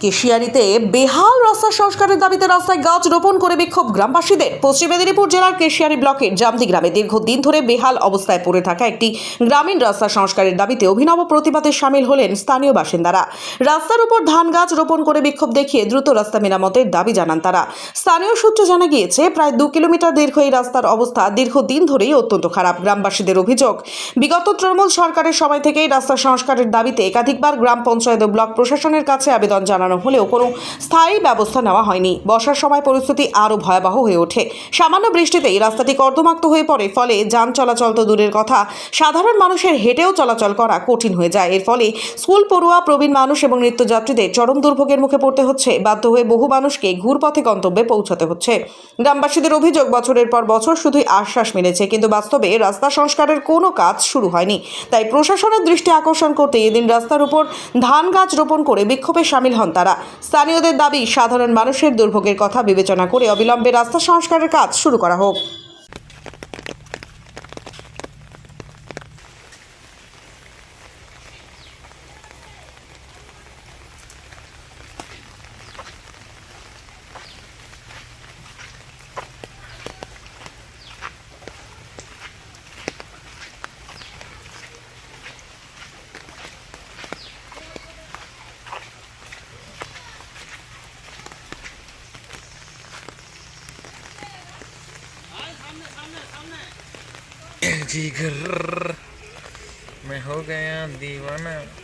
কেশিয়ারিতে বেহাল রাস্তা সংস্কারের দাবিতে রাস্তায় গাছ রোপণ করে বিক্ষোভ গ্রামবাসীদের। পশ্চিম মেদিনীপুর জেলার কেশিয়ারি ব্লকের জামদি গ্রামে দীর্ঘদিন ধরে বেহাল অবস্থায় পড়ে থাকা একটি গ্রামীণ রাস্তা সংস্কারের দাবিতে অভিনব প্রতিবাদে সামিল হলেন স্থানীয় বাসিন্দারা। রাস্তার উপর ধান গাছ রোপণ করে বিক্ষোভ দেখিয়ে দ্রুত রাস্তা মেরামতের দাবি জানান তারা। স্থানীয় সূত্রে জানা গিয়েছে, প্রায় 2 কিলোমিটার দীর্ঘ এই রাস্তার অবস্থা দীর্ঘদিন ধরেই অত্যন্ত খারাপ। গ্রামবাসীদের অভিযোগ, বিগত তৃণমূল সরকারের সময় থেকেই রাস্তা সংস্কারের দাবিতে একাধিকবার গ্রাম পঞ্চায়েত ও ব্লক প্রশাসনের কাছে আবেদন জানানো হলেও কোনো স্থায়ী ব্যবস্থা নেওয়া হয়নি। বর্ষার সময় পরিস্থিতি আরও ভয়াবহ হয়ে ওঠে। সামান্য বৃষ্টিতেই রাস্তাটি কর্দমাক্ত হয়ে পড়ে, ফলে যান চলাচল তো দূরের কথা, সাধারণ মানুষের হেঁটেও চলাচল করা কঠিন হয়ে যায়। এর ফলে স্কুল পড়ুয়া, প্রবীণ মানুষ এবং নিত্যযাত্রীদের চরম দুর্ভোগের মুখে পড়তে হচ্ছে। বাধ্য হয়ে বহু মানুষকে ঘুরপথে গন্তব্যে পৌঁছাতে হচ্ছে। গ্রামবাসীদের অভিযোগ, বছরের পর বছর শুধুই আশ্বাস মিলেছে, কিন্তু বাস্তবে রাস্তা সংস্কারের কোনো কাজ শুরু হয়নি। তাই প্রশাসনের দৃষ্টি আকর্ষণ করতে এদিন রাস্তার উপর ধান গাছ রোপণ করে বিক্ষোভে সামিল হন তারা। স্থানীয়দের দাবি, সাধারণ মানুষের দুর্ভোগের কথা বিবেচনা করে অবিলম্বে রাস্তা সংস্কারের কাজ শুরু করা হোক। जिगर मैं हो गया दीवाना।